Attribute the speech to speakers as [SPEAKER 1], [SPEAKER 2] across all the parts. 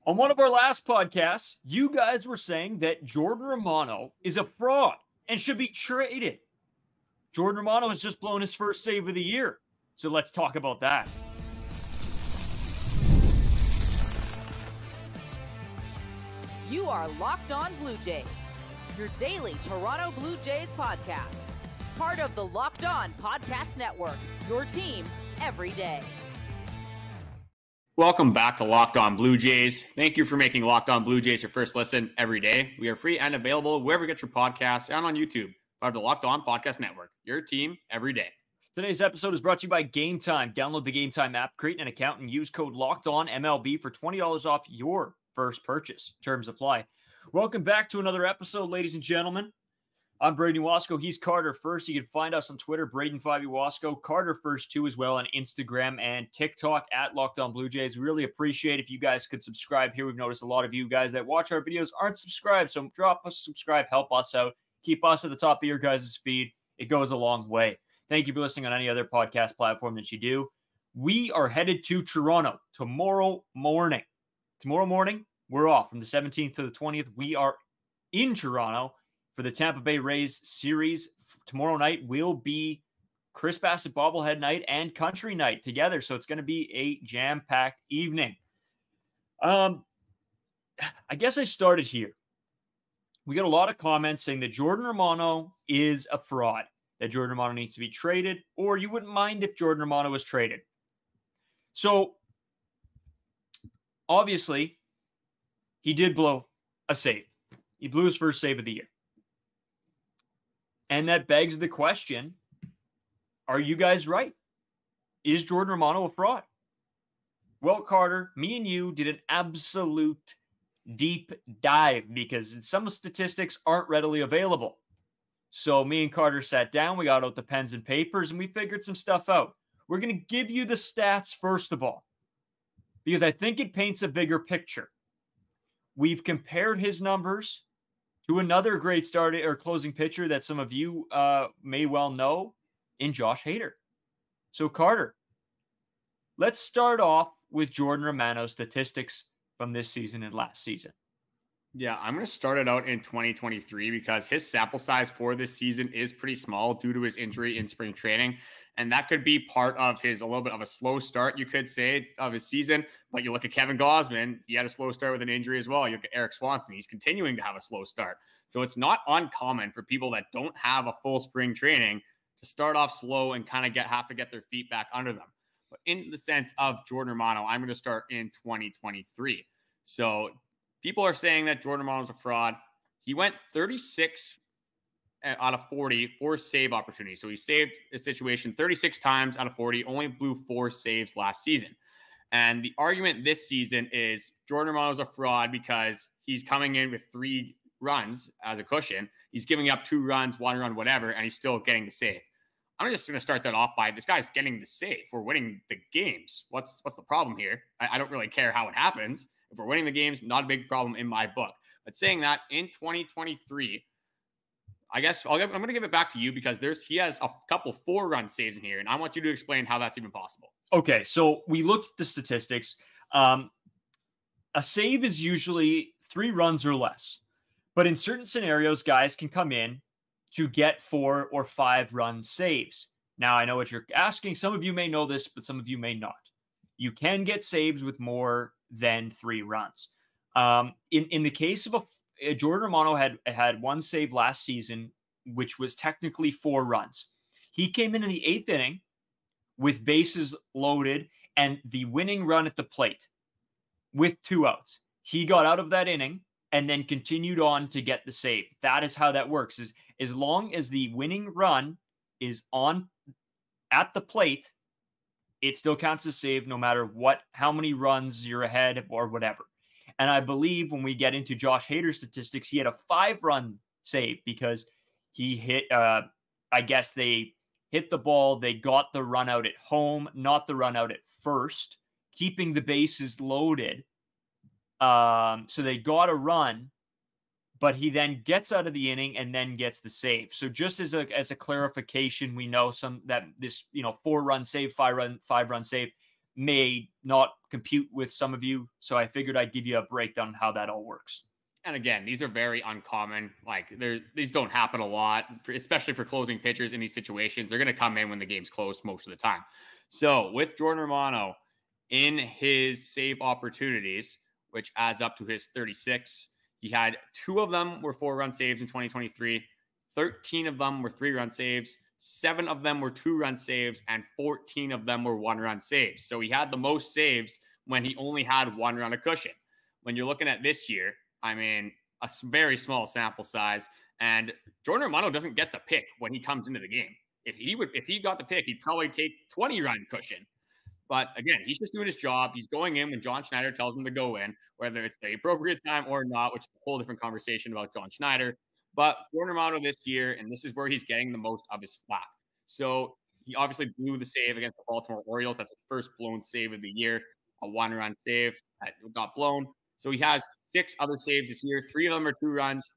[SPEAKER 1] On one of our last podcasts, you guys were saying that Jordan Romano is a fraud and should be traded. Jordan Romano has just blown his first save of the year. So let's talk about that.
[SPEAKER 2] You are Locked On Blue Jays, your daily Toronto Blue Jays podcast. Part of the Locked On Podcast Network, your team every day.
[SPEAKER 3] Welcome back to Locked On Blue Jays. Thank you for making Locked On Blue Jays your first listen every day. We are free and available wherever you get your podcasts and on YouTube. Part of the Locked On Podcast Network, your team every day.
[SPEAKER 1] Today's episode is brought to you by Game Time. Download the Game Time app, create an account, and use code LOCKEDONMLB for $20 off your first purchase. Terms apply. Welcome back to another episode, ladies and gentlemen. I'm Braden Wasco. He's Carter First. You can find us on Twitter, Braden5 Wasco, Carter First too as well on Instagram and TikTok at Locked On Blue Jays. We really appreciate if you guys could subscribe here. We've noticed a lot of you guys that watch our videos aren't subscribed, so drop us a subscribe, help us out, keep us at the top of your guys' feed. It goes a long way. Thank you for listening on any other podcast platform that you do. We are headed to Toronto tomorrow morning. Tomorrow morning, we're off from the 17th to the 20th. We are in Toronto for the Tampa Bay Rays series. Tomorrow night will be Chris Bassett bobblehead night and country night together. So it's going to be a jam-packed evening. I guess I started here. We got a lot of comments saying that Jordan Romano is a fraud, that Jordan Romano needs to be traded, or you wouldn't mind if Jordan Romano was traded. So obviously, he did blow a save. He blew his first save of the year. And that begs the question, are you guys right? Is Jordan Romano a fraud? Well, Carter, me and you did an absolute deep dive because some statistics aren't readily available. So me and Carter sat down, we got out the pens and papers, and we figured some stuff out. We're going to give you the stats first of all, because I think it paints a bigger picture. We've compared his numbers to another great starting or closing pitcher that some of you may well know in Josh Hader. So, Carter, let's start off with Jordan Romano's statistics from this season and last season.
[SPEAKER 3] Yeah, I'm going to start it out in 2023 because his sample size for this season is pretty small due to his injury in spring training. And that could be part of his, a little bit of a slow start, you could say, of his season. But you look at Kevin Gausman, he had a slow start with an injury as well. You look at Eric Swanson, he's continuing to have a slow start. So it's not uncommon for people that don't have a full spring training to start off slow and kind of have to get their feet back under them. But in the sense of Jordan Romano, I'm going to start in 2023. So people are saying that Jordan Romano is a fraud. He went 36 out of 40 for save opportunities. So he saved a situation 36 times out of 40, only blew 4 saves last season. And the argument this season is Jordan Romano is a fraud because he's coming in with 3 runs as a cushion. He's giving up 2 runs, 1 run, whatever, and he's still getting the save. I'm just going to start that off by this guy's getting the save. We're winning the games. What's the problem here? I don't really care how it happens. If we're winning the games, not a big problem in my book. But saying that, in 2023, I guess I'm going to give it back to you because he has a couple 4-run saves in here, and I want you to explain how that's even possible.
[SPEAKER 1] Okay, so we looked at the statistics. A save is usually 3 runs or less. But in certain scenarios, guys can come in to get 4 or 5-run saves. Now, I know what you're asking. Some of you may know this, but some of you may not. You can get saves with more than 3 runs. In the case of Jordan Romano had 1 save last season, which was technically 4 runs. He came in the 8th inning with bases loaded and the winning run at the plate with 2 outs. He got out of that inning and then continued on to get the save. That is how that works. Is as long as the winning run is on at the plate, it still counts as save no matter how many runs you're ahead or whatever. And I believe when we get into Josh Hader's statistics, he had a 5-run save because he hit, I guess they hit the ball. They got the run out at home, not the run out at first, keeping the bases loaded. So they got a run, but he then gets out of the inning and then gets the save. So just as a clarification, we know that this 4-run save, 5-run save, may not compute with some of you. So I figured I'd give you a breakdown on how that all works.
[SPEAKER 3] And again, these are very uncommon. Like these don't happen a lot, especially for closing pitchers in these situations. They're going to come in when the game's close most of the time. So with Jordan Romano in his save opportunities, which adds up to his 36, he had 2 of them were 4-run saves in 2023. 13 of them were 3-run saves. 7 of them were 2-run saves, and 14 of them were 1-run saves. So he had the most saves when he only had 1 run of cushion. When you're looking at this year, I mean, a very small sample size, and Jordan Romano doesn't get to pick when he comes into the game. If he got to pick, he'd probably take 20-run cushion. But again, he's just doing his job. He's going in when John Schneider tells him to go in, whether it's the appropriate time or not, which is a whole different conversation about John Schneider. But Jordan Romano this year, and this is where he's getting the most of his flack. So he obviously blew the save against the Baltimore Orioles. That's his first blown save of the year, a 1-run save that got blown. So he has 6 other saves this year. 3 of them are 2 runs,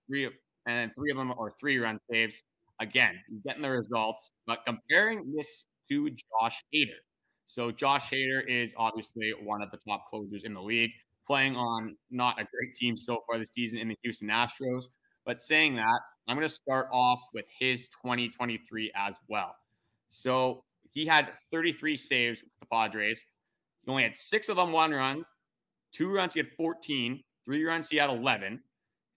[SPEAKER 3] and 3 of them are 3-run saves. Again, he's getting the results. But comparing this to Josh Hader. So Josh Hader is obviously one of the top closers in the league, playing on not a great team so far this season in the Houston Astros. But saying that, I'm going to start off with his 2023 as well. So he had 33 saves with the Padres. He only had 6 of them 1 run. 2 runs, he had 14. 3 runs, he had 11.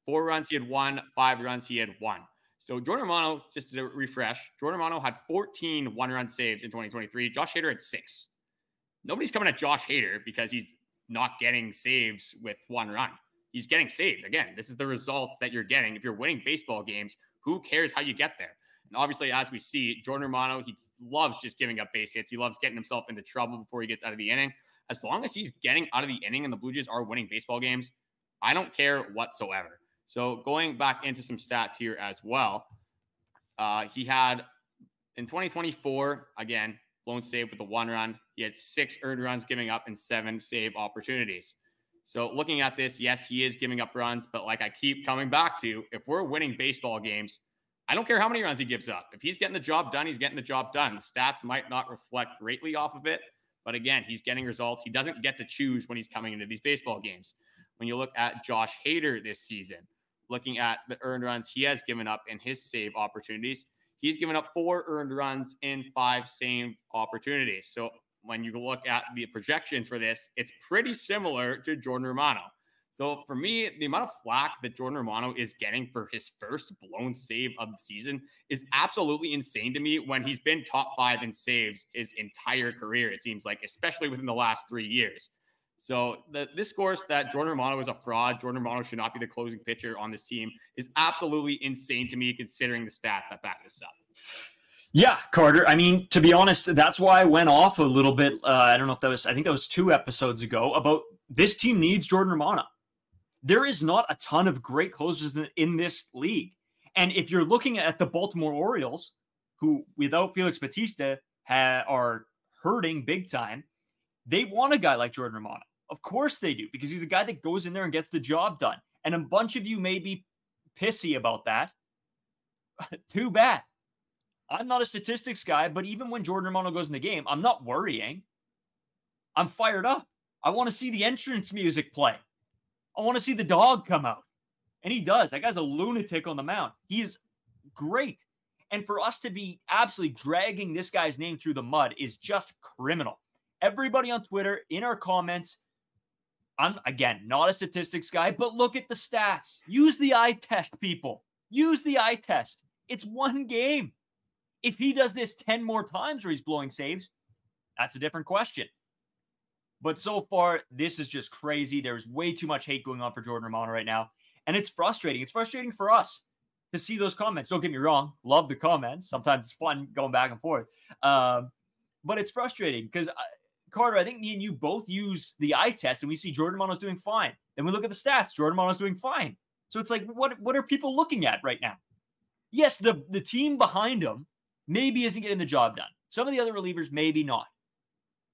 [SPEAKER 3] 4 runs, he had 1. 5 runs, he had 1. So Jordan Romano, just to refresh, Jordan Romano had 14 1-run saves in 2023. Josh Hader had 6. Nobody's coming at Josh Hader because he's not getting saves with 1 run. He's getting saves. Again, this is the results that you're getting. If you're winning baseball games, who cares how you get there? And obviously, as we see, Jordan Romano, he loves just giving up base hits. He loves getting himself into trouble before he gets out of the inning. As long as he's getting out of the inning and the Blue Jays are winning baseball games, I don't care whatsoever. So going back into some stats here as well, he had in 2024, again, blown save with a 1 run. He had 6 earned runs giving up and 7 save opportunities. So looking at this, yes, he is giving up runs, but like I keep coming back to, if we're winning baseball games, I don't care how many runs he gives up. If he's getting the job done, he's getting the job done. The stats might not reflect greatly off of it, but again, he's getting results. He doesn't get to choose when he's coming into these baseball games. When you look at Josh Hader this season, looking at the earned runs he has given up in his save opportunities, he's given up 4 earned runs in 5 save opportunities. So when you look at the projections for this, it's pretty similar to Jordan Romano. So for me, the amount of flack that Jordan Romano is getting for his first blown save of the season is absolutely insane to me when he's been top 5 in saves his entire career, it seems like, especially within the last 3 years. So this discourse that Jordan Romano is a fraud, Jordan Romano should not be the closing pitcher on this team, is absolutely insane to me considering the stats that back this up.
[SPEAKER 1] Yeah, Carter. I mean, to be honest, that's why I went off a little bit. I don't know if that was, I think that was 2 episodes ago, about this team needs Jordan Romano. There is not a ton of great closers in this league. And if you're looking at the Baltimore Orioles, who without Felix Bautista are hurting big time, they want a guy like Jordan Romano. Of course they do, because he's a guy that goes in there and gets the job done. And a bunch of you may be pissy about that. Too bad. I'm not a statistics guy, but even when Jordan Romano goes in the game, I'm not worrying. I'm fired up. I want to see the entrance music play. I want to see the dog come out. And he does. That guy's a lunatic on the mound. He is great. And for us to be absolutely dragging this guy's name through the mud is just criminal. Everybody on Twitter, in our comments, I'm, again, not a statistics guy, but look at the stats. Use the eye test, people. Use the eye test. It's 1 game. If he does this 10 more times where he's blowing saves, that's a different question. But so far, this is just crazy. There's way too much hate going on for Jordan Romano right now. And it's frustrating. It's frustrating for us to see those comments. Don't get me wrong. Love the comments. Sometimes it's fun going back and forth. But it's frustrating because, Carter, I think me and you both use the eye test and we see Jordan Romano's doing fine. Then we look at the stats. Jordan Romano's doing fine. So it's like, what are people looking at right now? Yes, the team behind him maybe isn't getting the job done. Some of the other relievers, maybe not.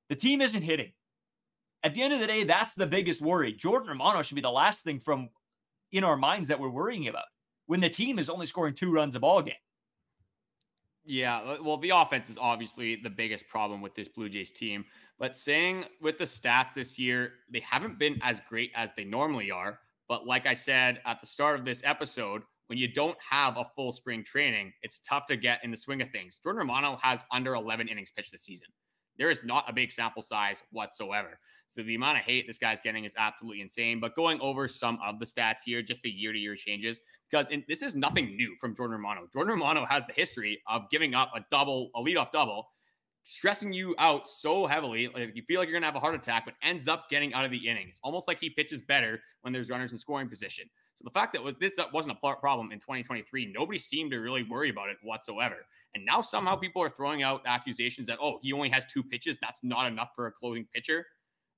[SPEAKER 1] The team isn't hitting. At the end of the day, that's the biggest worry. Jordan Romano should be the last thing from in our minds that we're worrying about when the team is only scoring 2 runs a ball game.
[SPEAKER 3] Yeah, well, the offense is obviously the biggest problem with this Blue Jays team. But saying with the stats this year, they haven't been as great as they normally are. But like I said at the start of this episode, when you don't have a full spring training, it's tough to get in the swing of things. Jordan Romano has under 11 innings pitched this season. There is not a big sample size whatsoever. So the amount of hate this guy's getting is absolutely insane. But going over some of the stats here, just the year-to-year changes, because this is nothing new from Jordan Romano. Jordan Romano has the history of giving up a leadoff double, stressing you out so heavily, like you feel like you're going to have a heart attack, but ends up getting out of the inning. It's almost like he pitches better when there's runners in scoring position. So the fact that this wasn't a problem in 2023, nobody seemed to really worry about it whatsoever. And now somehow people are throwing out accusations that, oh, he only has 2 pitches. That's not enough for a closing pitcher.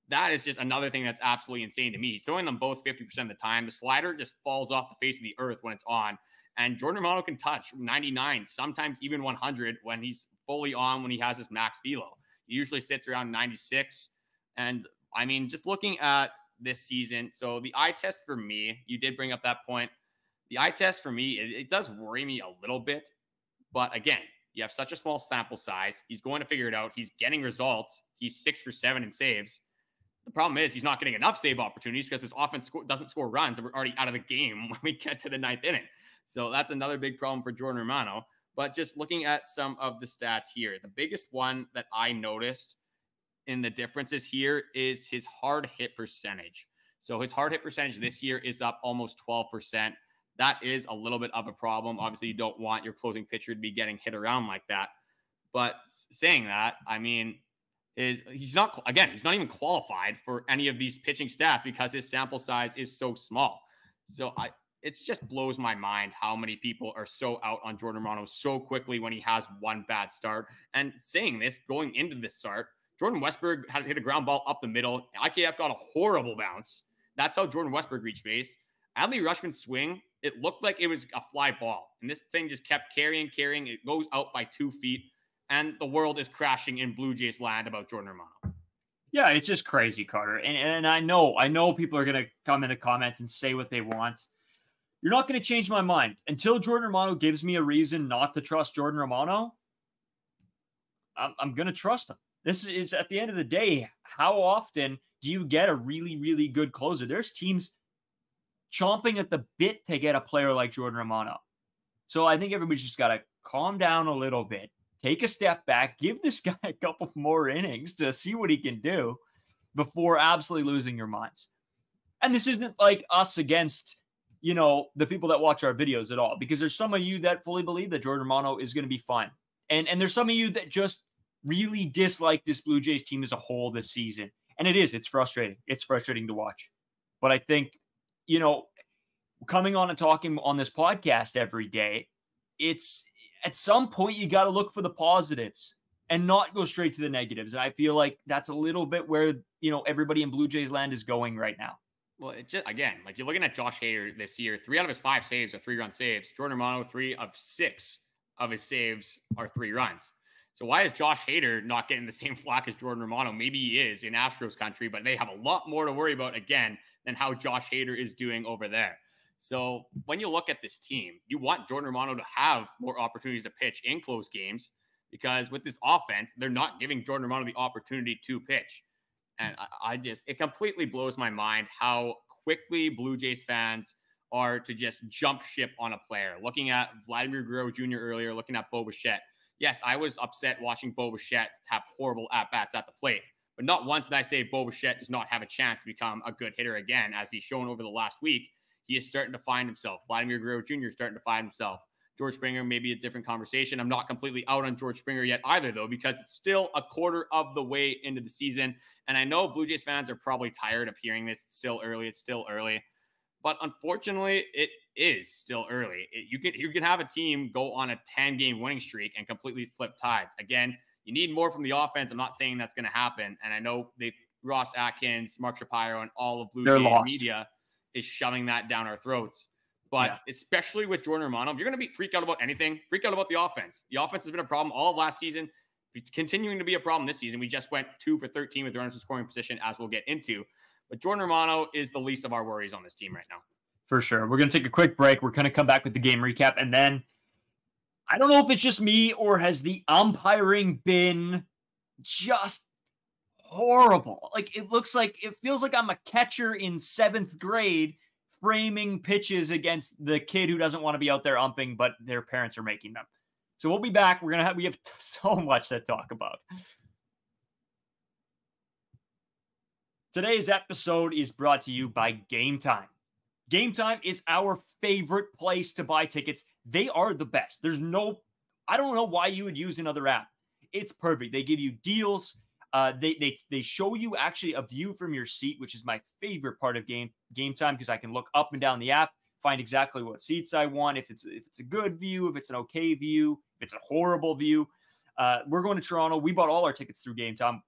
[SPEAKER 3] That is just another thing that's absolutely insane to me. He's throwing them both 50% of the time. The slider just falls off the face of the earth when it's on. And Jordan Romano can touch 99, sometimes even 100 when he's fully on, when he has his max velo. He usually sits around 96. And I mean, just looking at this season, so the eye test for me, you did bring up that point. The eye test for me, it does worry me a little bit. But again, you have such a small sample size. He's going to figure it out. He's getting results. He's 6 for 7 in saves. The problem is he's not getting enough save opportunities because his offense doesn't score runs, and we're already out of the game when we get to the 9th inning. So that's another big problem for Jordan Romano. But just looking at some of the stats here, the biggest one that I noticed in the differences here is his hard hit percentage. So his hard hit percentage this year is up almost 12%. That is a little bit of a problem. Obviously, you don't want your closing pitcher to be getting hit around like that. But saying that, I mean, he's not even qualified for any of these pitching stats because his sample size is so small. So it just blows my mind how many people are so out on Jordan Romano so quickly when he has one bad start. And saying this, going into this start, Jordan Westburg had hit a ground ball up the middle. IKF got a horrible bounce. That's how Jordan Westburg reached base. Adley Rutchman's swing, it looked like it was a fly ball. And this thing just kept carrying. It goes out by 2 feet. And the world is crashing in Blue Jays land about Jordan Romano.
[SPEAKER 1] Yeah, it's just crazy, Carter. And I know people are going to come in the comments and say what they want. You're not going to change my mind. Until Jordan Romano gives me a reason not to trust Jordan Romano, I'm going to trust him. This is, at the end of the day, how often do you get a really, really good closer? There's teams chomping at the bit to get a player like Jordan Romano. So I think everybody's just got to calm down a little bit. Take a step back, give this guy a couple more innings to see what he can do before absolutely losing your minds. And this isn't like us against, the people that watch our videos at all, because there's some of you that fully believe that Jordan Romano is going to be fine. And there's some of you that just really dislike this Blue Jays team as a whole this season. And it's frustrating. It's frustrating to watch. But I think, coming on and talking on this podcast every day, it's, at some point, you got to look for the positives and not go straight to the negatives. And I feel like that's a little bit where, everybody in Blue Jays land is going right now.
[SPEAKER 3] Well, it just, again, like you're looking at Josh Hader this year, 3 out of his 5 saves are 3-run saves. Jordan Romano, 3 of 6 of his saves are 3 runs. So why is Josh Hader not getting the same flack as Jordan Romano? Maybe he is in Astros country, but they have a lot more to worry about, again, than how Josh Hader is doing over there. So when you look at this team, you want Jordan Romano to have more opportunities to pitch in close games, because with this offense, they're not giving Jordan Romano the opportunity to pitch. And it completely blows my mind how quickly Blue Jays fans are to just jump ship on a player. Looking at Vladimir Guerrero Jr. earlier, looking at Bo Bichette. Yes, I was upset watching Bo Bichette have horrible at-bats at the plate. But not once did I say Bo Bichette does not have a chance to become a good hitter again, as he's shown over the last week. He is starting to find himself. Vladimir Guerrero Jr. is starting to find himself. George Springer, maybe a different conversation. I'm not completely out on George Springer yet either, though, because it's still a quarter of the way into the season. And I know Blue Jays fans are probably tired of hearing this. It's still early. But unfortunately, it is still early. You can have a team go on a 10-game winning streak and completely flip tides. Again, you need more from the offense. I'm not saying that's going to happen. And I know Ross Atkins, Mark Shapiro, and all of Blue Jays media is shoving that down our throats. But especially with Jordan Romano, if you're going to freak out about anything, freak out about the offense. The offense has been a problem all of last season. It's continuing to be a problem this season. We just went 2 for 13 with runners in scoring position, as we'll get into. But Jordan Romano is the least of our worries on this team right now.
[SPEAKER 1] For sure. We're going to take a quick break. We're going to come back with the game recap. And then I don't know if it's just me or has the umpiring been just horrible. Like it feels like I'm a catcher in 7th grade framing pitches against the kid who doesn't want to be out there umping, but their parents are making them. So we'll be back. We have so much to talk about. Today's episode is brought to you by Game Time. Game Time is our favorite place to buy tickets. They are the best. I don't know why you would use another app. It's perfect. They give you deals. They show you actually a view from your seat, which is my favorite part of Game Time, because I can look up and down the app, find exactly what seats I want, if it's a good view, if it's an okay view, if it's a horrible view. We're going to Toronto. We bought all our tickets through Game Time.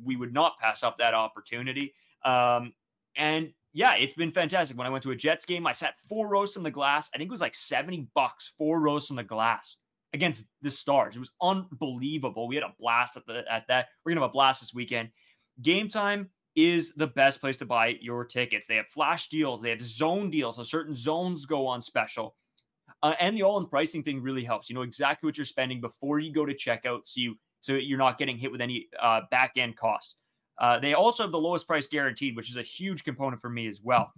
[SPEAKER 1] We would not pass up that opportunity. And yeah, it's been fantastic. When I went to a Jets game, I sat 4 rows from the glass. I think it was like $70, 4 rows from the glass against the Stars. It was unbelievable. We had a blast at that. We're going to have a blast this weekend. Game Time is the best place to buy your tickets. They have flash deals. They have zone deals. So certain zones go on special. And the all-in pricing thing really helps. You know exactly what you're spending before you go to checkout, so you're not getting hit with any back-end costs. They also have the lowest price guaranteed, which is a huge component for me as well.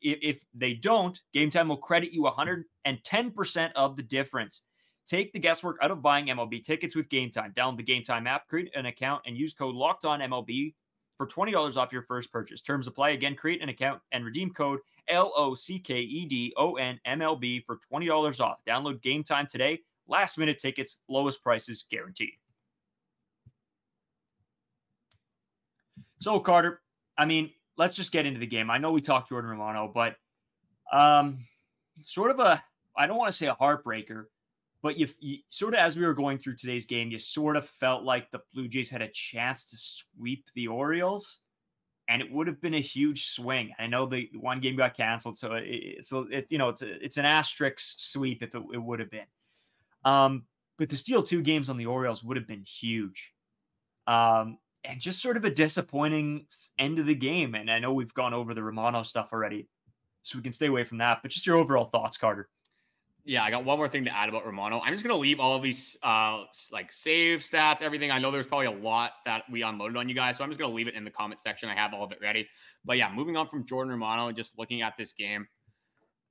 [SPEAKER 1] If they don't, Game Time will credit you 110% of the difference. Take the guesswork out of buying MLB tickets with Game Time. Download the Game Time app, create an account, and use code LOCKEDONMLB for $20 off your first purchase. Terms apply. Again, create an account and redeem code LOCKEDONMLB for $20 off. Download Game Time today. Last minute tickets, lowest prices guaranteed. So, Carter, I mean, let's just get into the game. I know we talked Jordan Romano, but sort of I don't want to say a heartbreaker, but you sort of, as we were going through today's game, you sort of felt like the Blue Jays had a chance to sweep the Orioles, and it would have been a huge swing. I know the one game got canceled, so it's an asterisk sweep if it would have been. But to steal 2 games on the Orioles would have been huge. And just sort of a disappointing end of the game. And I know we've gone over the Romano stuff already, so we can stay away from that. But just your overall thoughts, Carter.
[SPEAKER 3] Yeah, I got one more thing to add about Romano. I'm just going to leave all of these like save stats, everything. I know there's probably a lot that we unloaded on you guys, so I'm just going to leave it in the comment section. I have all of it ready. But yeah, moving on from Jordan Romano and just looking at this game,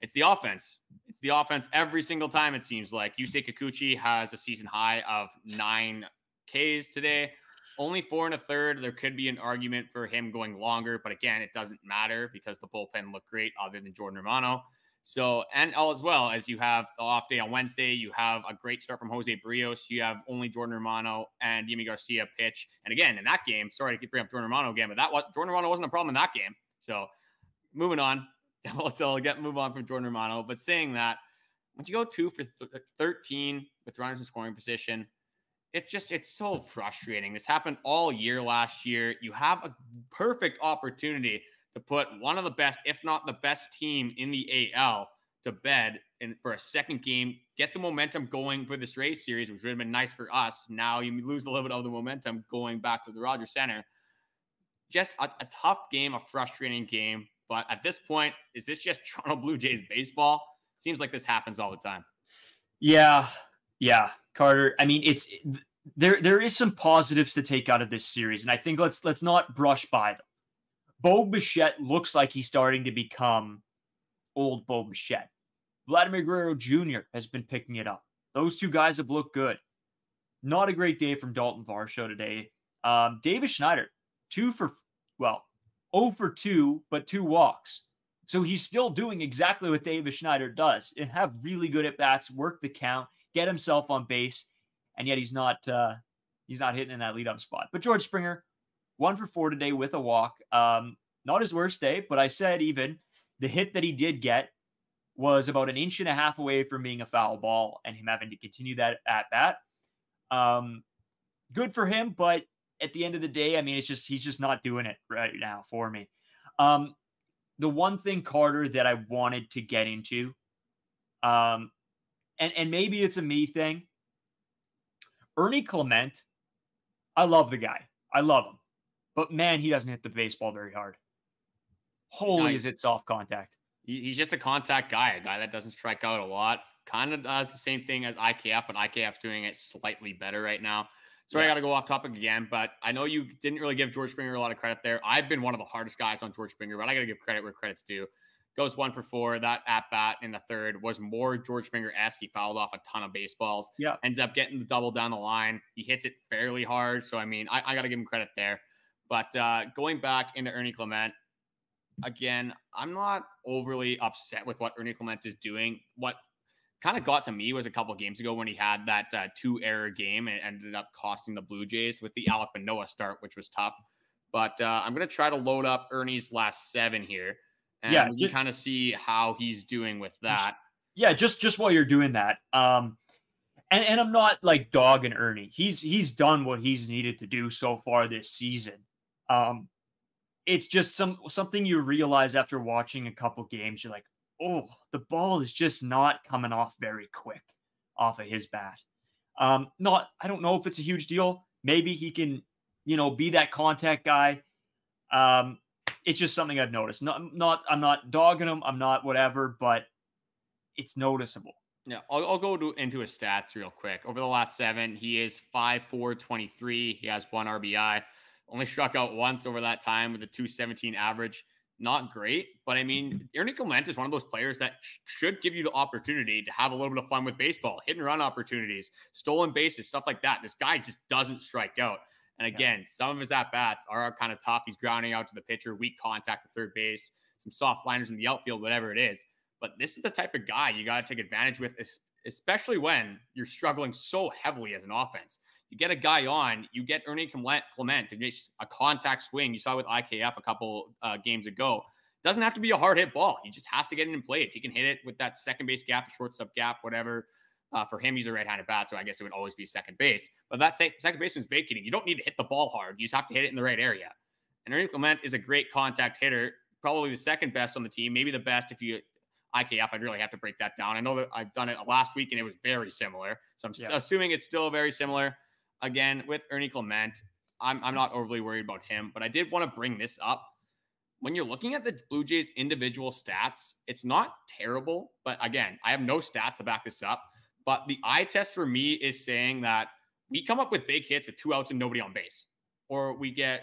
[SPEAKER 3] it's the offense. It's the offense every single time, it seems like. Yusei Kikuchi has a season high of 9 Ks today. Only 4 1/3. There could be an argument for him going longer, but again, it doesn't matter because the bullpen looked great other than Jordan Romano. So, and all as well as you have the off day on Wednesday, you have a great start from Jose Barrios. You have only Jordan Romano and Yimi Garcia pitch. And again, in that game, sorry to keep bringing up Jordan Romano again, but Jordan Romano wasn't a problem in that game. So, moving on. Move on from Jordan Romano. But saying that, once you go 2 for 13 with runners in scoring position, it's so frustrating. This happened all year last year. You have a perfect opportunity to put one of the best, if not the best team in the AL to bed for a second game, get the momentum going for this Rays series, which would have been nice for us. Now you lose a little bit of the momentum going back to the Rogers Center. Just a tough game, a frustrating game. But at this point, is this just Toronto Blue Jays baseball? It seems like this happens all the time.
[SPEAKER 1] Yeah, Carter. I mean, there is some positives to take out of this series, and I think let's not brush by them. Bo Bichette looks like he's starting to become old Bo Bichette. Vladimir Guerrero Jr. has been picking it up. Those 2 guys have looked good. Not a great day from Daulton Varsho today. Davis Schneider, 0 for 2, but 2 walks. So he's still doing exactly what Davis Schneider does, and have really good at-bats, work the count, get himself on base, and yet he's not hitting in that leadoff spot. But George Springer, 1 for 4 today with a walk. Not his worst day, but I said even the hit that he did get was about 1.5 inches away from being a foul ball and him having to continue that at bat. Good for him, but at the end of the day, I mean, he's just not doing it right now for me. The one thing, Carter, that I wanted to get into, and maybe it's a me thing, Ernie Clement, I love the guy. I love him. But, man, he doesn't hit the baseball very hard. Holy, is it soft contact.
[SPEAKER 3] He's just a contact guy, a guy that doesn't strike out a lot. kind of does the same thing as IKF, but IKF's doing it slightly better right now. Sorry,
[SPEAKER 1] Yeah.
[SPEAKER 3] I got to go off topic again, but I know you didn't really give George Springer a lot of credit there. I've been one of the hardest guys on George Springer, but I got to give credit where credit's due. Goes 1 for 4. That at-bat in the third was more George Springer-esque. He fouled off a ton of baseballs.
[SPEAKER 1] Yeah.
[SPEAKER 3] Ends up getting the double down the line. He hits it fairly hard. So, I mean, I got to give him credit there. But going back into Ernie Clement, again, I'm not overly upset with what Ernie Clement is doing. What kind of got to me was a couple of games ago when he had that 2-error game and ended up costing the Blue Jays with the Alec Manoah start, which was tough. But I'm going to try to load up Ernie's last 7 here. And we can kind of see how he's doing with that.
[SPEAKER 1] Yeah, just while you're doing that. And I'm not like dogging Ernie. He's done what he's needed to do so far this season. It's just something you realize after watching a couple games. You're like, oh, the ball is just not coming off very quick off of his bat. I don't know if it's a huge deal. Maybe he can, be that contact guy. It's just something I've noticed. I'm not dogging him. I'm not whatever, but it's noticeable.
[SPEAKER 3] Yeah, I'll go into his stats real quick. Over the last 7, he is 5'4", 23. He has 1 RBI. Only struck out once over that time with a 217 average. Not great, but I mean, Ernie Clement is one of those players that should give you the opportunity to have a little bit of fun with baseball, hit and run opportunities, stolen bases, stuff like that. This guy just doesn't strike out. And again, some of his at-bats are kind of tough. He's grounding out to the pitcher, weak contact at third base, some soft liners in the outfield, whatever it is. But this is the type of guy you got to take advantage with, especially when you're struggling so heavily as an offense. You get a guy on, you get Ernie Clement to get a contact swing. You saw with IKF a couple games ago. It doesn't have to be a hard hit ball. He just has to get it in play. If he can hit it with that second base gap, shortstop gap, whatever. For him, he's a right-handed bat, so I guess it would always be second base. But that second baseman's vacating. You don't need to hit the ball hard. You just have to hit it in the right area. And Ernie Clement is a great contact hitter, probably the second best on the team, maybe the best if you IKF. I'd really have to break that down. I know that I've done it last week, and it was very similar. So I'm assuming it's still very similar. Again, with Ernie Clement, I'm not overly worried about him, but I did want to bring this up. When you're looking at the Blue Jays' individual stats, it's not terrible. But again, I have no stats to back this up. But the eye test for me is saying that we come up with big hits with 2 outs and nobody on base. Or we get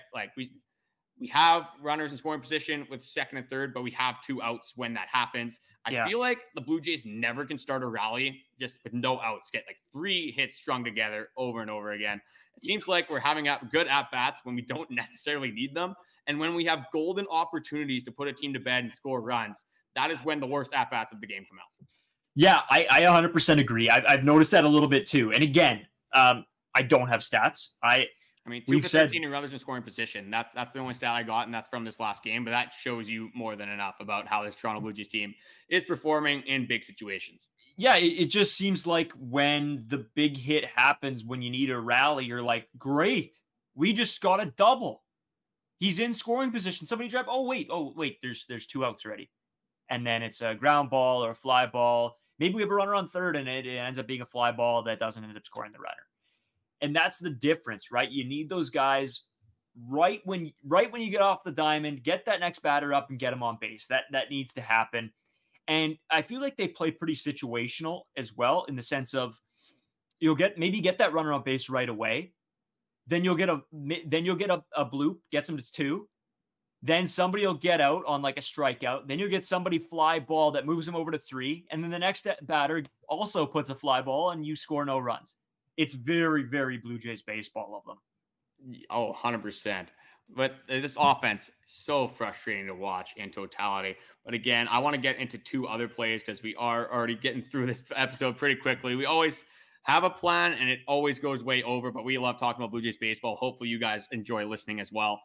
[SPEAKER 3] we have runners in scoring position with second and third, but we have 2 outs when that happens. I feel like the Blue Jays never can start a rally just with no outs, get 3 hits strung together over and over again. It seems like we're having good at-bats when we don't necessarily need them. And when we have golden opportunities to put a team to bed and score runs, that is when the worst at-bats of the game come out.
[SPEAKER 1] Yeah, I 100% agree. I've noticed that a little bit too. And again, I don't have stats. I
[SPEAKER 3] mean, 2 for 13 in runners in scoring position. That's the only stat I got, and that's from this last game. But that shows you more than enough about how this Toronto Blue Jays team is performing in big situations.
[SPEAKER 1] Yeah, it just seems like when the big hit happens, when you need a rally, you're like, great, we just got a double. He's in scoring position. Somebody drive. Oh wait, there's 2 outs already. And then it's a ground ball or a fly ball. Maybe we have a runner on third and it ends up being a fly ball that doesn't end up scoring the runner. And that's the difference, right? You need those guys right when you get off the diamond, get that next batter up and get him on base. That needs to happen. And I feel like they play pretty situational as well, in the sense of you'll get that runner on base right away. Then you'll get a bloop, gets him to 2. Then somebody will get out on a strikeout. Then you'll get somebody fly ball that moves him over to 3. And then the next batter also puts a fly ball and you score no runs. It's very, very Blue Jays baseball of them.
[SPEAKER 3] Oh, 100%. But this offense, so frustrating to watch in totality. But again, I want to get into 2 other plays because we are already getting through this episode pretty quickly. We always have a plan and it always goes way over, but we love talking about Blue Jays baseball. Hopefully you guys enjoy listening as well.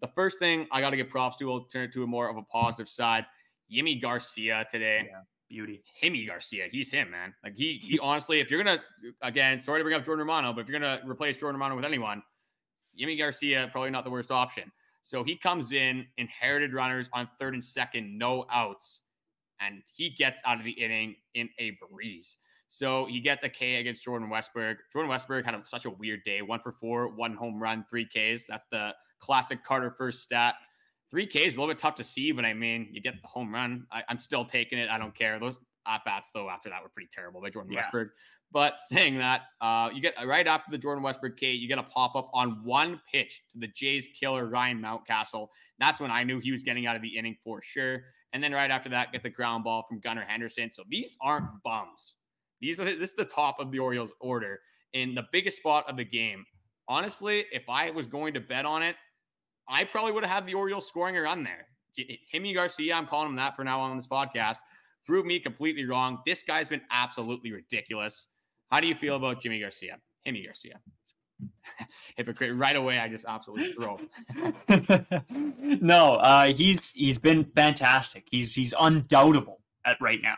[SPEAKER 3] The first thing I got to give props to, we'll turn it to a more of a positive side. Yimi Garcia today.
[SPEAKER 1] Yeah, beauty.
[SPEAKER 3] Yimi Garcia. He's him, man. He honestly, if you're going to, again, sorry to bring up Jordan Romano, but if you're going to replace Jordan Romano with anyone, Yimi Garcia, probably not the worst option. So he comes in, inherited runners on third and second, no outs, and he gets out of the inning in a breeze. So he gets a K against Jordan Westburg. Jordan Westburg had such a weird day. 1 for 4, 1 home run, 3 Ks. That's the classic Carter first stat. 3 Ks is a little bit tough to see, but I mean, you get the home run. I'm still taking it. I don't care. at-bats, though, after that were pretty terrible by Jordan Westburg. But saying that, you get right after the Jordan Westburg K, you get a pop-up on one pitch to the Jays killer Ryan Mountcastle. That's when I knew he was getting out of the inning for sure. And then right after that, get the ground ball from Gunnar Henderson. So these aren't bums. This is the top of the Orioles order in the biggest spot of the game. Honestly, if I was going to bet on it, I probably would have had the Orioles scoring a run there. Yimi Garcia, I'm calling him that for now on this podcast, proved me completely wrong. This guy's been absolutely ridiculous. How do you feel about Yimi Garcia? Hypocrite. Right away, I just absolutely throw him.
[SPEAKER 1] No, he's been fantastic. He's undoubtable at right now.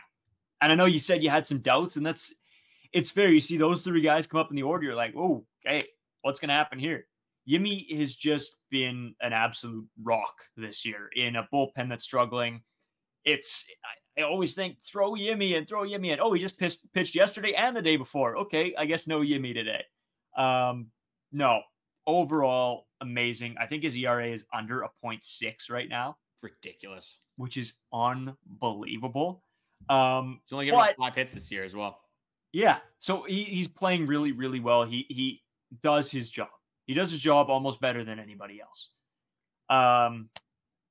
[SPEAKER 1] And I know you said you had some doubts, and it's fair. You see those three guys come up in the order, you're like, oh, okay, what's going to happen here? Yimi has just been an absolute rock this year in a bullpen that's struggling. I always think throw Yimi in. Oh, he just pitched yesterday and the day before. Okay, I guess no Yimi today. No, overall amazing. I think his ERA is under a 0.6 right now.
[SPEAKER 3] Ridiculous.
[SPEAKER 1] Which is unbelievable.
[SPEAKER 3] He's only given up 5 hits this year as well.
[SPEAKER 1] Yeah, so he's playing really, really well. He does his job. He does his job almost better than anybody else.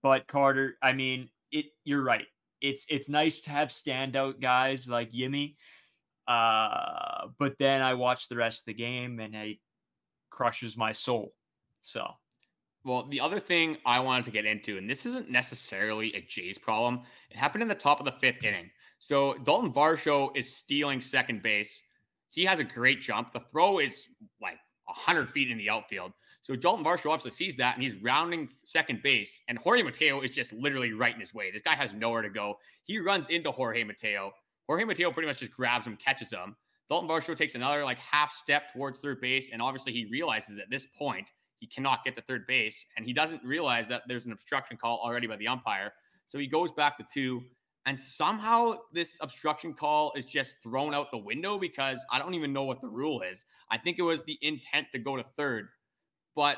[SPEAKER 1] But Carter, I mean, you're right. It's nice to have standout guys like Yimi. But then I watch the rest of the game and it crushes my soul. So,
[SPEAKER 3] well, the other thing I wanted to get into, and this isn't necessarily a Jays problem, it happened in the top of the 5th inning. So Daulton Varsho is stealing second base. He has a great jump. The throw is like 100 feet in the outfield. So Daulton Varsho obviously sees that, and he's rounding second base, and Jorge Mateo is just literally right in his way. This guy has nowhere to go. He runs into Jorge Mateo. Jorge Mateo pretty much just grabs him, catches him. Daulton Varsho takes another like half step towards third base, and obviously he realizes at this point he cannot get to third base, and he doesn't realize that there's an obstruction call already by the umpire. So he goes back to 2, and somehow this obstruction call is just thrown out the window because I don't even know what the rule is. I think it was the intent to go to third. But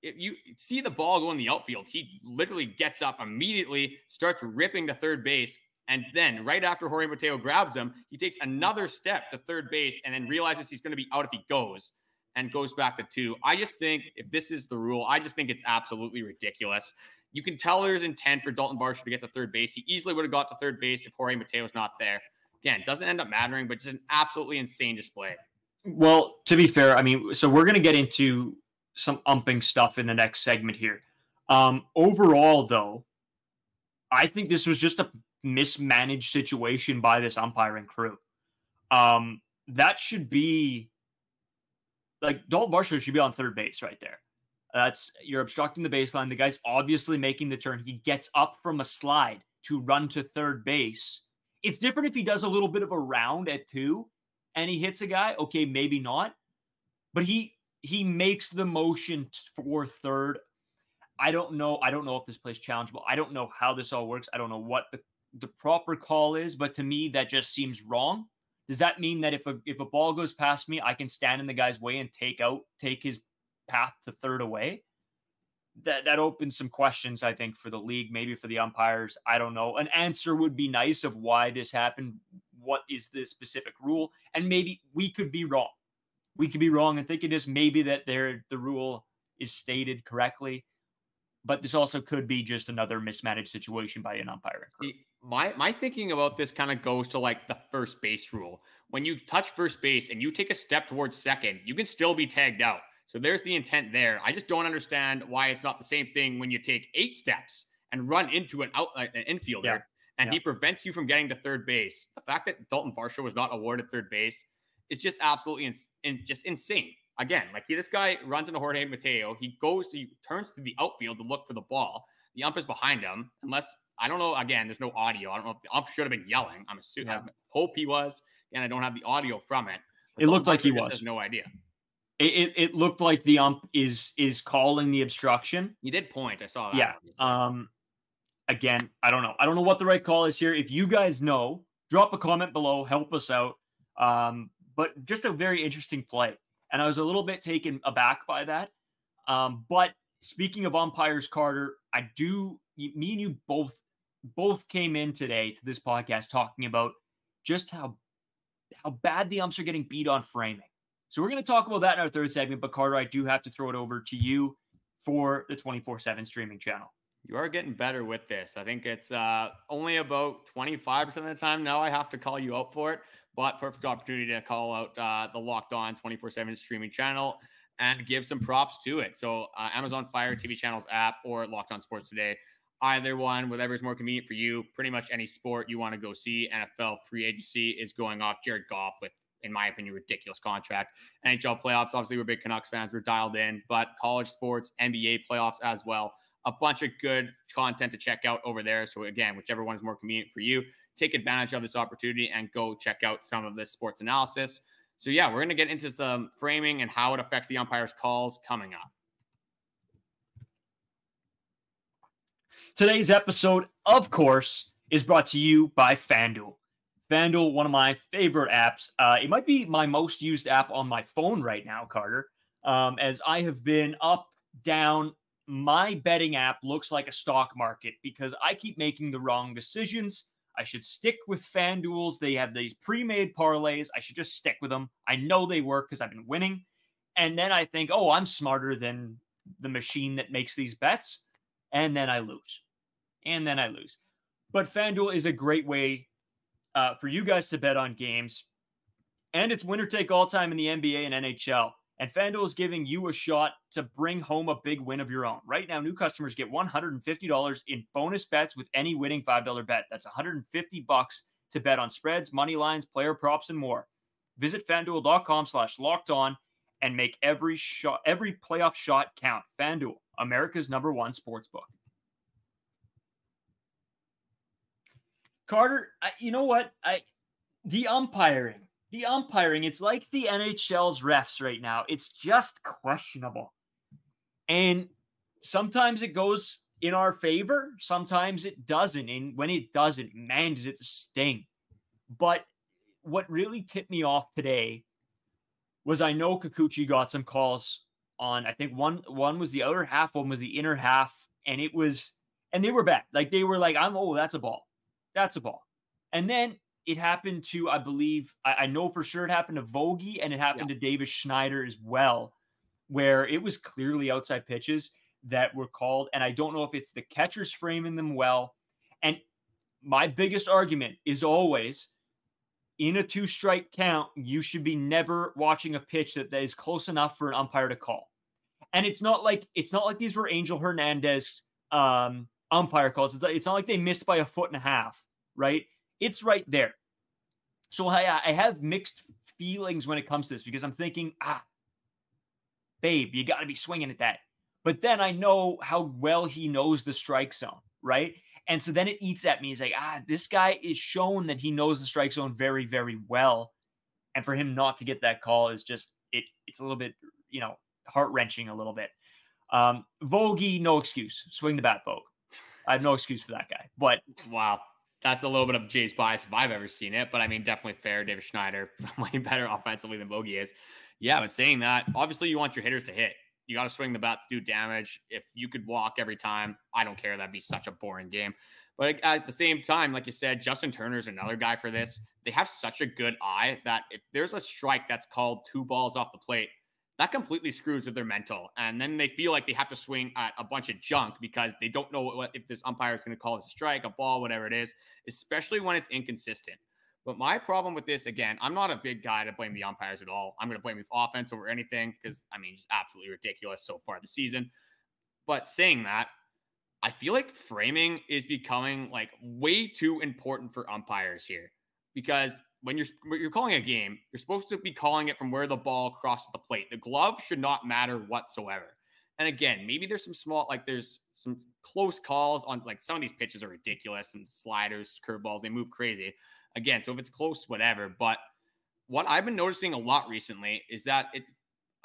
[SPEAKER 3] if you see the ball go in the outfield, he literally gets up immediately, starts ripping to third base, and then right after Jorge Mateo grabs him, he takes another step to third base and then realizes he's going to be out if he goes and goes back to 2. I just think if this is the rule, I just think it's absolutely ridiculous. You can tell there's intent for Daulton Varsho to get to third base. He easily would have got to third base if Jorge Mateo's not there. Again, doesn't end up mattering, but just an absolutely insane display.
[SPEAKER 1] Well, to be fair, I mean, so we're going to get into some umping stuff in the next segment here. Overall, though, I think this was just a mismanaged situation by this umpiring crew. That should be like Daulton Varsho should be on third base right there. You're obstructing the baseline. The guy's obviously making the turn. He gets up from a slide to run to third base. It's different if he does a little bit of a round at 2 and he hits a guy. Okay, maybe not. But he makes the motion for third. I don't know if this plays challengeable. I don't know how this all works. I don't know what the proper call is, but to me, that just seems wrong. Does that mean that if a ball goes past me, I can stand in the guy's way and take his path to third away? That opens some questions, I think, for the league, maybe for the umpires. I don't know. An answer would be nice of why this happened. What is the specific rule? And maybe we could be wrong. We could be wrong and thinking this, maybe that the rule is stated correctly, but this also could be just another mismanaged situation by an umpiring crew.
[SPEAKER 3] My thinking about this kind of goes to like the first base rule. When you touch first base and you take a step towards second, you can still be tagged out. So there's the intent there. I just don't understand why it's not the same thing when you take 8 steps and run into an infielder and he prevents you from getting to third base. The fact that Daulton Varsho was not awarded third base is just absolutely just insane. Again, like this guy runs into Jorge Mateo. He turns to the outfield to look for the ball. The ump is behind him. Unless, I don't know, again, there's no audio. I don't know if the ump should have been yelling. I'm assuming, I hope he was, and I don't have the audio from it.
[SPEAKER 1] It looked like he was.
[SPEAKER 3] Has no idea.
[SPEAKER 1] It looked like the ump is calling the obstruction.
[SPEAKER 3] He did point. I saw that.
[SPEAKER 1] Yeah. Again, I don't know. I don't know what the right call is here. If you guys know, drop a comment below. Help us out. But just a very interesting play. And I was a little bit taken aback by that. But speaking of umpires, Carter, me and you both came in today to this podcast talking about just how bad the umps are getting beat on framing. So we're going to talk about that in our third segment, but Carter, I do have to throw it over to you for the 24/7 streaming channel.
[SPEAKER 3] You are getting better with this. I think it's only about 25% of the time now I have to call you out for it, but perfect opportunity to call out the Locked On 24/7 streaming channel and give some props to it. So Amazon Fire TV channels app or Locked On Sports Today, either one, whatever is more convenient for you. Pretty much any sport you want to go see. NFL free agency is going off. Jared Goff with, in my opinion, ridiculous contract. NHL playoffs, obviously we're big Canucks fans, we're dialed in, but college sports, NBA playoffs as well. A bunch of good content to check out over there. So again, whichever one is more convenient for you, take advantage of this opportunity and go check out some of this sports analysis. So yeah, we're going to get into some framing and how it affects the umpire's calls coming up.
[SPEAKER 1] Today's episode, of course, is brought to you by FanDuel. FanDuel, one of my favorite apps. It might be my most used app on my phone right now, Carter, as I have been up, down. My betting app looks like a stock market because I keep making the wrong decisions. I should stick with FanDuel's. They have these pre-made parlays. I should just stick with them. I know they work because I've been winning. And then I think, oh, I'm smarter than the machine that makes these bets. And then I lose. But FanDuel is a great way for you guys to bet on games. And it's winner take all time in the NBA and NHL. And FanDuel is giving you a shot to bring home a big win of your own. Right now, new customers get $150 in bonus bets with any winning $5 bet. That's $150 to bet on spreads, money lines, player props, and more. Visit FanDuel.com/lockedon and make every playoff shot count. FanDuel, America's #1 sportsbook. Carter, you know what? The umpiring, it's like the NHL's refs right now. It's just questionable. And sometimes it goes in our favor. Sometimes it doesn't. And when it doesn't, man, does it sting. But what really tipped me off today was I know Kikuchi got some calls on, I think one was the other half, one was the inner half. And they were bad. Like they were like, that's a ball. That's a ball. And then it happened to, I believe, I know for sure it happened to Vogie and it happened to Davis Schneider as well, where it was clearly outside pitches that were called. And I don't know if it's the catchers framing them well. And my biggest argument is always in a 2-strike count, you should be never watching a pitch that is close enough for an umpire to call. And it's not like these were Angel Hernandez umpire calls. It's not like they missed by 1.5 feet, right? It's right there. So I have mixed feelings when it comes to this because I'm thinking, babe, you got to be swinging at that. But then I know how well he knows the strike zone, right? And so then it eats at me. He's like, this guy is shown that he knows the strike zone very, very well. And for him not to get that call is just, it's a little bit, heart-wrenching a little bit. Vogie, no excuse. Swing the bat, Vogue. I have no excuse for that guy. But
[SPEAKER 3] wow. That's a little bit of Jay's bias if I've ever seen it, but I mean, definitely fair. David Schneider, way better offensively than Vogie is. Yeah, but saying that, obviously you want your hitters to hit. You got to swing the bat to do damage. If you could walk every time, I don't care. That'd be such a boring game. But at the same time, like you said, Justin Turner's another guy for this. They have such a good eye that if there's a strike that's called 2 balls off the plate, that completely screws with their mental. And then they feel like they have to swing at a bunch of junk because they don't know if this umpire is going to call this a strike, a ball, whatever it is, especially when it's inconsistent. But my problem with this, again, I'm not a big guy to blame the umpires at all. I'm going to blame this offense over anything because, just absolutely ridiculous so far this season. But saying that, I feel like framing is becoming like way too important for umpires here because when you're calling a game, you're supposed to be calling it from where the ball crosses the plate. The glove should not matter whatsoever. And again, maybe there's there's some close calls on like some of these pitches are ridiculous and sliders, curveballs, they move crazy. Again, so if it's close, whatever. But what I've been noticing a lot recently is that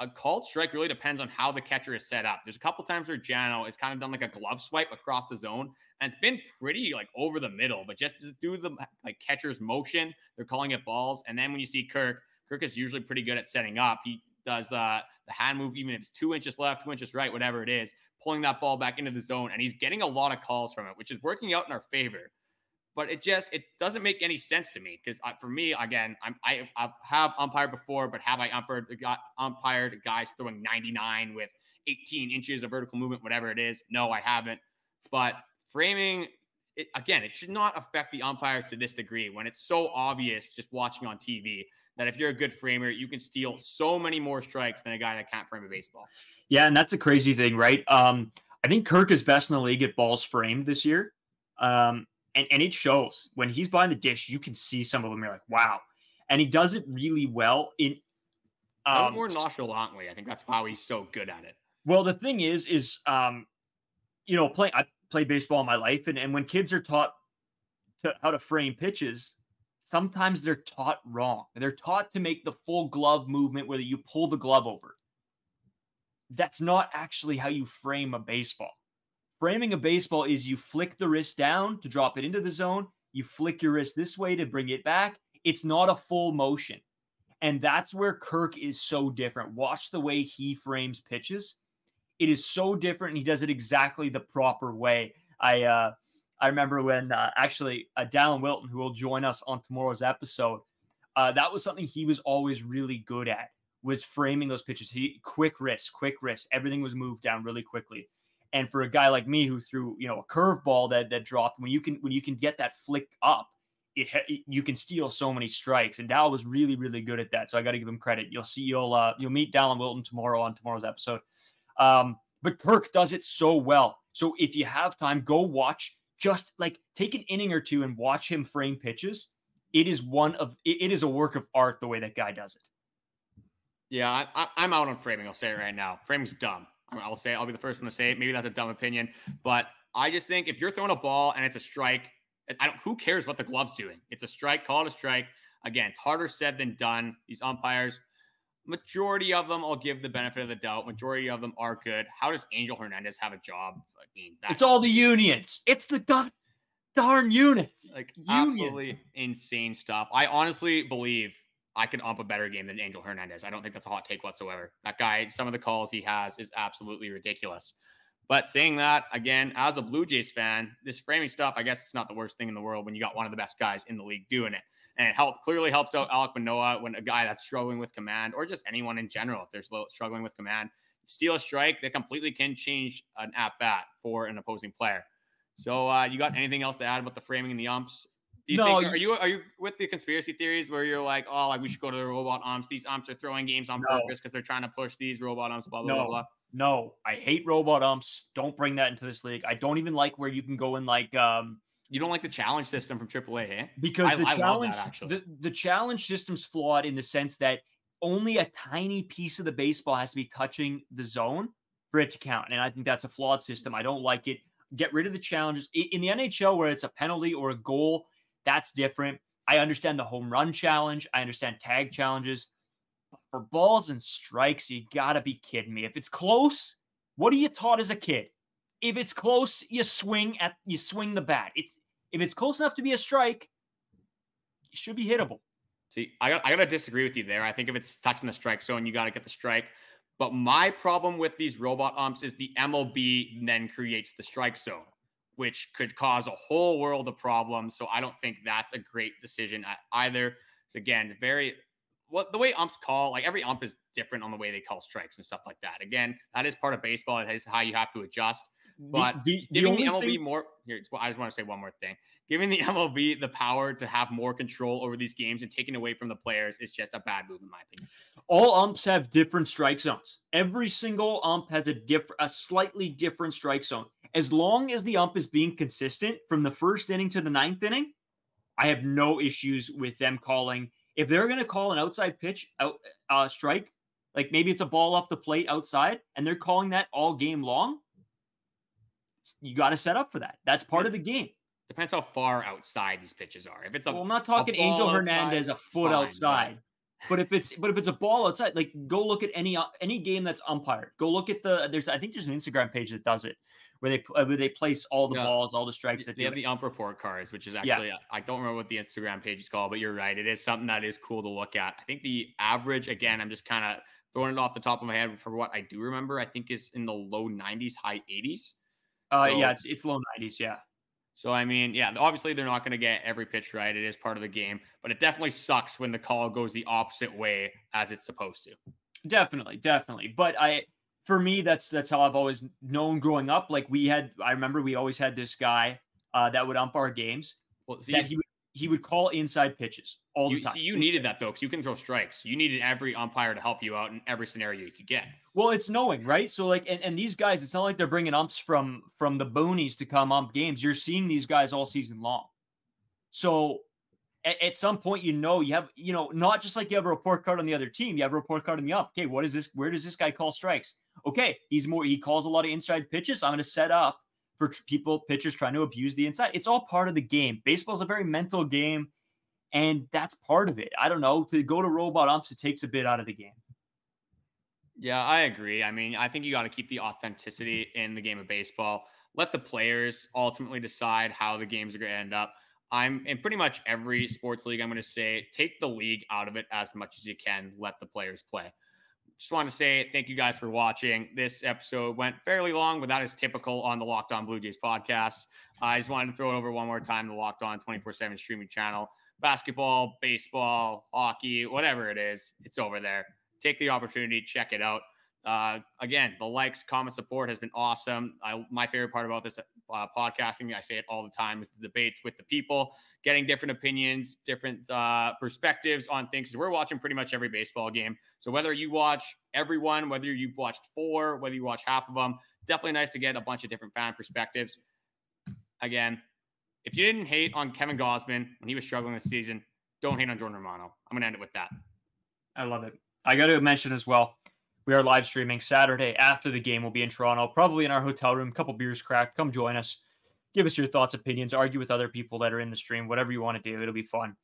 [SPEAKER 3] a called strike really depends on how the catcher is set up. There's a couple times where Jano has kind of done like a glove swipe across the zone, and it's been pretty like over the middle, but just due to the like catcher's motion, they're calling it balls. And then when you see Kirk is usually pretty good at setting up. He does the hand move, even if it's 2 inches left, 2 inches right, whatever it is, pulling that ball back into the zone. And he's getting a lot of calls from it, which is working out in our favor. but it doesn't make any sense to me because for me, again, I have umpired before, but have I umpired guys throwing 99 with 18 inches of vertical movement, whatever it is? No, I haven't. But framing, it should not affect the umpires to this degree when it's so obvious just watching on TV that if you're a good framer, you can steal so many more strikes than a guy that can't frame a baseball.
[SPEAKER 1] Yeah, and that's a crazy thing, right? I think Kirk is best in the league at balls framed this year. And it shows. When he's behind the dish, you can see some of them. You're like, wow. And he does it really well.
[SPEAKER 3] More nonchalantly. I think that's how he's so good at it.
[SPEAKER 1] Well, the thing is I played baseball in my life, and when kids are taught how to frame pitches, sometimes they're taught wrong. They're taught to make the full glove movement where you pull the glove over. That's not actually how you frame a baseball. Framing a baseball is you flick the wrist down to drop it into the zone. You flick your wrist this way to bring it back. It's not a full motion. And that's where Kirk is so different. Watch the way he frames pitches. It is so different, and he does it exactly the proper way. I remember when Dallin Wilton, who will join us on tomorrow's episode, that was something he was always really good at, was framing those pitches. Quick wrist. Everything was moved down really quickly. And for a guy like me who threw, a curveball that dropped, when you can get that flick up, you can steal so many strikes. And Dal was really, really good at that. So I got to give him credit. You'll meet Dallin Wilton tomorrow on tomorrow's episode. But Kirk does it so well. So if you have time, go watch. Just like take an inning or two and watch him frame pitches. It is a work of art the way that guy does it.
[SPEAKER 3] Yeah, I'm out on framing. I'll say it right now. Framing's dumb. I'll be the first one to say it. Maybe that's a dumb opinion, but I just think if you're throwing a ball and it's a strike, who cares what the glove's doing? It's a strike, call it a strike. Again, it's harder said than done. These umpires, majority of them, I'll give the benefit of the doubt. Majority of them are good. How does Angel Hernandez have a job? I mean,
[SPEAKER 1] it's all the unions. It's the darn units.
[SPEAKER 3] Absolutely insane stuff. I honestly believe I can ump a better game than Angel Hernandez. I don't think that's a hot take whatsoever. That guy, some of the calls he has is absolutely ridiculous. But saying that, again, as a Blue Jays fan, this framing stuff, I guess it's not the worst thing in the world when you got one of the best guys in the league doing it. And it clearly helps out Alek Manoah when a guy that's struggling with command, or just anyone in general, if they're struggling with command, steal a strike that completely can change an at-bat for an opposing player. So you got anything else to add about the framing and the umps? Are you with the conspiracy theories where you're like, we should go to the robot umps? These umps are throwing games on purpose because they're trying to push these robot umps, blah, blah, blah.
[SPEAKER 1] No, I hate robot umps. Don't bring that into this league. I don't even like where you can go in
[SPEAKER 3] you don't like the challenge system from AAA, eh?
[SPEAKER 1] Because the challenge system's flawed in the sense that only a tiny piece of the baseball has to be touching the zone for it to count. And I think that's a flawed system. I don't like it. Get rid of the challenges. In the NHL, where it's a penalty or a goal, that's different. I understand the home run challenge. I understand tag challenges. But for balls and strikes, you gotta be kidding me. If it's close, what are you taught as a kid? If it's close, you swing the bat. If it's close enough to be a strike, it should be hittable.
[SPEAKER 3] See, I gotta disagree with you there. I think if it's touching the strike zone, you gotta get the strike. But my problem with these robot umps is the MLB then creates the strike zone, which could cause a whole world of problems. So I don't think that's a great decision either. So again, the way umps call, like every ump is different on the way they call strikes and stuff like that. Again, that is part of baseball. It is how you have to adjust. But giving the MLB more here, I just want to say one more thing. Giving the MLB the power to have more control over these games and taking away from the players is just a bad move, in my opinion.
[SPEAKER 1] All umps have different strike zones. Every single ump has a slightly different strike zone. As long as the ump is being consistent from the first inning to the ninth inning, I have no issues with them calling. If they're going to call an outside pitch strike, like maybe it's a ball off the plate outside, and they're calling that all game long, you got to set up for that. That's part of the game.
[SPEAKER 3] Depends how far outside these pitches are. If it's
[SPEAKER 1] I'm not talking Angel Hernandez a foot outside, but if it's a ball outside, like go look at any game that's umpired. Go look at I think there's an Instagram page that does it where they place all the balls, all the strikes that
[SPEAKER 3] they have the ump report cards, which is actually I don't remember what the Instagram page is called, but you're right. It is something that is cool to look at. I think the average, again, I'm just kind of throwing it off the top of my head for what I do remember, I think is in the low 90s, high 80s.
[SPEAKER 1] Yeah, it's low 90s. Yeah.
[SPEAKER 3] So, I mean, yeah, obviously they're not going to get every pitch right. It is part of the game, but it definitely sucks when the call goes the opposite way as it's supposed to.
[SPEAKER 1] Definitely, definitely. But for me, that's how I've always known growing up. Like I remember we always had this guy that would umpire games.
[SPEAKER 3] Well, see,
[SPEAKER 1] that he would call inside pitches all the time.
[SPEAKER 3] See, you needed that though, because you can throw strikes. You needed every umpire to help you out in every scenario you could get.
[SPEAKER 1] Well, it's knowing, right? So like, and these guys, it's not like they're bringing umps from the boonies to come ump games. You're seeing these guys all season long. So at some point, you have, not just like you have a report card on the other team, you have a report card on the ump. Okay, what is this? Where does this guy call strikes? Okay, he calls a lot of inside pitches. I'm going to set up for pitchers trying to abuse the inside. It's all part of the game. Baseball is a very mental game, and that's part of it. I don't know. To go to robot umps, it takes a bit out of the game.
[SPEAKER 3] Yeah, I agree. I mean, I think you got to keep the authenticity in the game of baseball. Let the players ultimately decide how the games are going to end up. I'm in pretty much every sports league, I'm going to say, take the league out of it as much as you can. Let the players play. Just want to say thank you guys for watching. This episode went fairly long, but that is typical on the Locked On Blue Jays podcast. I just wanted to throw it over one more time, the Locked On 24/7 streaming channel. Basketball, baseball, hockey, whatever it is, it's over there. Take the opportunity, check it out. Again, the likes, comment, support has been awesome. My favorite part about this podcasting, I say it all the time, is the debates with the people, getting different opinions, different perspectives on things. We're watching pretty much every baseball game. So whether you watch everyone, whether you've watched 4, whether you watch half of them, definitely nice to get a bunch of different fan perspectives. Again, if you didn't hate on Kevin Gausman when he was struggling this season, don't hate on Jordan Romano. I'm going to end it with that.
[SPEAKER 1] I love it. I got to mention as well, we are live streaming Saturday after the game. We'll be in Toronto, probably in our hotel room, couple beers cracked. Come join us. Give us your thoughts, opinions, argue with other people that are in the stream, whatever you want to do. It'll be fun.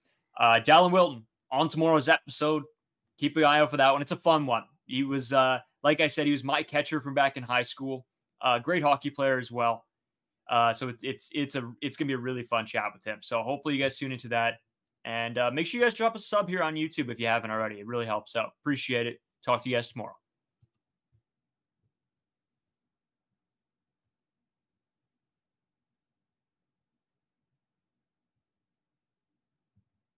[SPEAKER 1] Dallin Wilton on tomorrow's episode. Keep an eye out for that one. It's a fun one. He was, like I said, he was my catcher from back in high school. Great hockey player as well. So it's going to be a really fun chat with him. So hopefully you guys tune into that. And make sure you guys drop a sub here on YouTube if you haven't already. It really helps out. Appreciate it. Talk to you guys tomorrow.